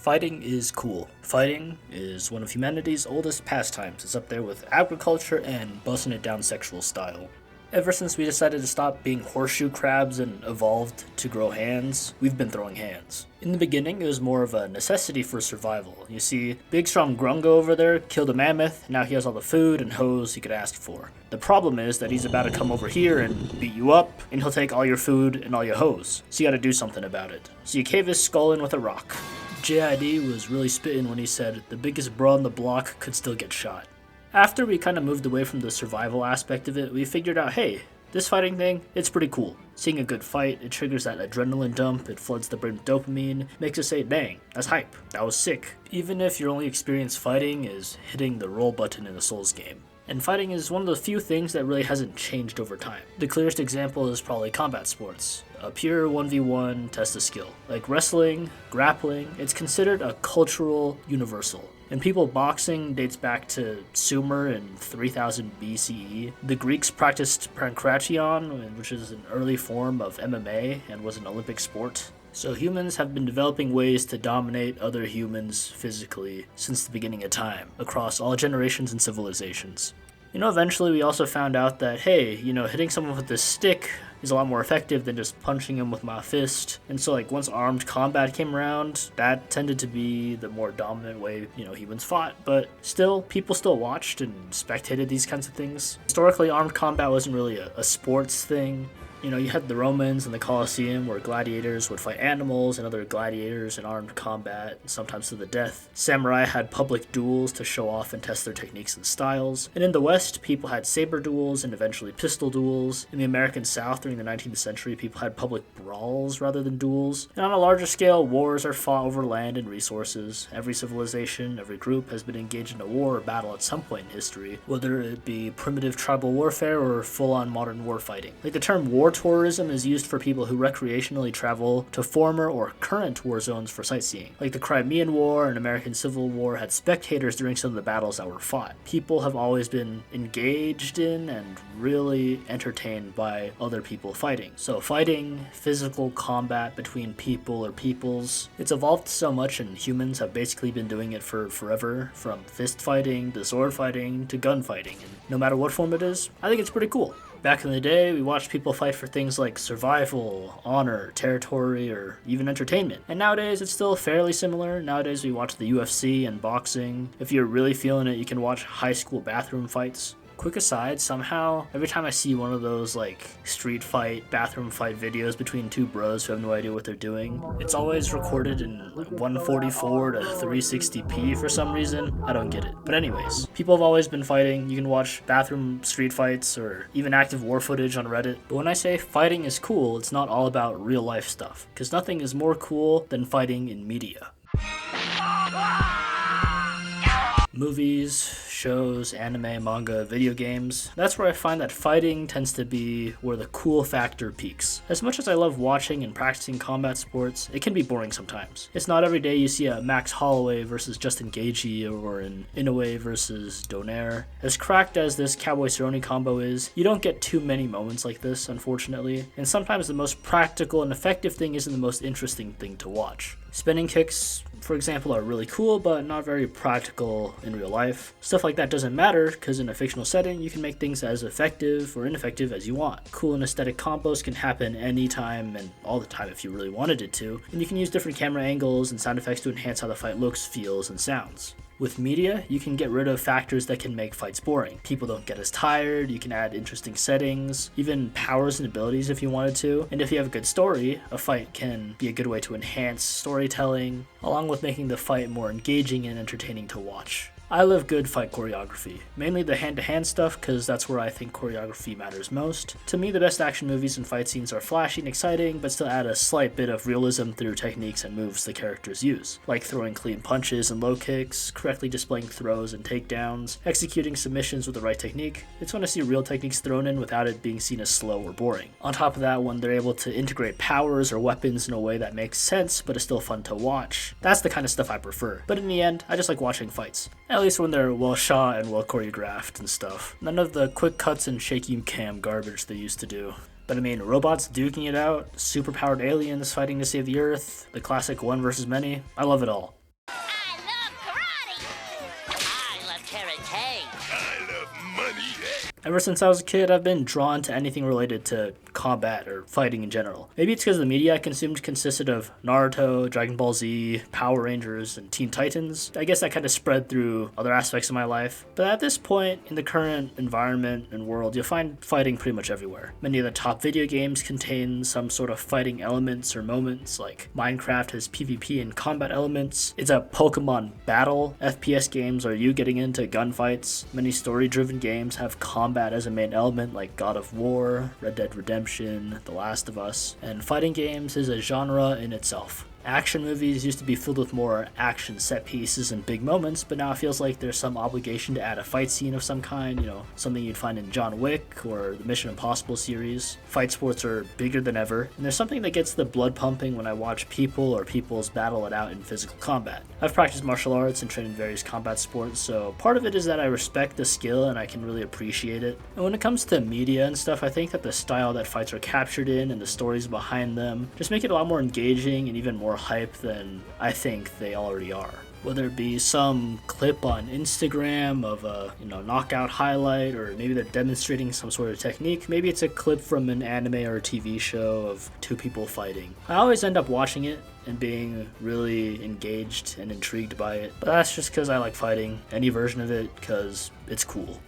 Fighting is cool. Fighting is one of humanity's oldest pastimes. It's up there with agriculture and busting it down sexual style. Ever since we decided to stop being horseshoe crabs and evolved to grow hands, we've been throwing hands. In the beginning, it was more of a necessity for survival. You see, big strong Grungo over there killed a mammoth, now he has all the food and hose he could ask for. The problem is that he's about to come over here and beat you up, and he'll take all your food and all your hose. So you gotta do something about it. So you cave his skull in with a rock. JID was really spitting when he said the biggest brawl on the block could still get shot. After we kind of moved away from the survival aspect of it, we figured out, hey, this fighting thing, it's pretty cool. Seeing a good fight, it triggers that adrenaline dump, it floods the brain with dopamine, makes us say, dang, that's hype, that was sick. Even if your only experience fighting is hitting the roll button in a Souls game. And fighting is one of the few things that really hasn't changed over time. The clearest example is probably combat sports. A pure 1v1 test of skill. Like wrestling, grappling, it's considered a cultural universal. And people boxing dates back to Sumer in 3000 BCE. The Greeks practiced pankration, which is an early form of MMA and was an Olympic sport. So humans have been developing ways to dominate other humans physically since the beginning of time, across all generations and civilizations. Eventually we also found out that, hey, hitting someone with a stick is a lot more effective than just punching him with my fist. And so once armed combat came around, that tended to be the more dominant way, humans fought. But still, people still watched and spectated these kinds of things. Historically, armed combat wasn't really a sports thing. You had the Romans in the Colosseum where gladiators would fight animals and other gladiators in armed combat, sometimes to the death. Samurai had public duels to show off and test their techniques and styles. And in the West, people had saber duels and eventually pistol duels. In the American South during the 19th century, people had public brawls rather than duels. And on a larger scale, wars are fought over land and resources. Every civilization, every group has been engaged in a war or battle at some point in history, whether it be primitive tribal warfare or full-on modern war fighting. The term war tourism is used for people who recreationally travel to former or current war zones for sightseeing. Like the Crimean War and American Civil War had spectators during some of the battles that were fought. People have always been engaged in and really entertained by other people fighting. So fighting, physical combat between people or peoples, it's evolved so much and humans have basically been doing it for forever, from fist fighting to sword fighting to gunfighting. And no matter what form it is, I think it's pretty cool. Back in the day, we watched people fight for things like survival, honor, territory, or even entertainment. And nowadays, it's still fairly similar. Nowadays, we watch the UFC and boxing. If you're really feeling it, you can watch high school bathroom fights. Quick aside, somehow, every time I see one of those street fight, bathroom fight videos between two bros who have no idea what they're doing, it's always recorded in 144 to 360p for some reason. I don't get it. But anyways, people have always been fighting. You can watch bathroom street fights or even active war footage on Reddit. But when I say fighting is cool, it's not all about real life stuff, because nothing is more cool than fighting in media. Movies, shows, anime, manga, video games. That's where I find that fighting tends to be where the cool factor peaks. As much as I love watching and practicing combat sports, it can be boring sometimes. It's not every day you see a Max Holloway versus Justin Gaethje or an Inoue versus Donaire. As cracked as this Cowboy Cerrone combo is, you don't get too many moments like this, unfortunately. And sometimes the most practical and effective thing isn't the most interesting thing to watch. Spinning kicks, for example, are really cool, but not very practical in real life. Stuff like that doesn't matter, because in a fictional setting, you can make things as effective or ineffective as you want. Cool and aesthetic combos can happen anytime and all the time if you really wanted it to, and you can use different camera angles and sound effects to enhance how the fight looks, feels, and sounds. With media, you can get rid of factors that can make fights boring. People don't get as tired, you can add interesting settings, even powers and abilities if you wanted to. And if you have a good story, a fight can be a good way to enhance storytelling, along with making the fight more engaging and entertaining to watch. I love good fight choreography, mainly the hand-to-hand stuff because that's where I think choreography matters most. To me, the best action movies and fight scenes are flashy and exciting, but still add a slight bit of realism through techniques and moves the characters use, like throwing clean punches and low kicks, correctly displaying throws and takedowns, executing submissions with the right technique. It's fun to see real techniques thrown in without it being seen as slow or boring. On top of that, when they're able to integrate powers or weapons in a way that makes sense but is still fun to watch, that's the kind of stuff I prefer. But in the end, I just like watching fights. At least when they're well shot and well choreographed and stuff. None of the quick cuts and shaky cam garbage they used to do. But I mean, robots duking it out, superpowered aliens fighting to save the Earth, the classic one versus many, I love it all. Ever since I was a kid, I've been drawn to anything related to combat or fighting in general. Maybe it's because the media I consumed consisted of Naruto, Dragon Ball Z, Power Rangers, and Teen Titans. I guess that kind of spread through other aspects of my life. But at this point, in the current environment and world, you'll find fighting pretty much everywhere. Many of the top video games contain some sort of fighting elements or moments, like Minecraft has PvP and combat elements. It's a Pokemon battle. FPS games are you getting into gunfights. Many story-driven games have combat as a main element, like God of War, Red Dead Redemption, The Last of Us, and fighting games is a genre in itself. Action movies used to be filled with more action set pieces and big moments, but now it feels like there's some obligation to add a fight scene of some kind, something you'd find in John Wick or the Mission Impossible series. Fight sports are bigger than ever, and there's something that gets the blood pumping when I watch people or peoples battle it out in physical combat. I've practiced martial arts and trained in various combat sports, so part of it is that I respect the skill and I can really appreciate it. And when it comes to media and stuff, I think that the style that fights are captured in and the stories behind them just make it a lot more engaging and even more hype than I think they already are. Whether it be some clip on Instagram of a knockout highlight, or maybe they're demonstrating some sort of technique, maybe it's a clip from an anime or a TV show of two people fighting. I always end up watching it and being really engaged and intrigued by it, but that's just because I like fighting, any version of it, because it's cool.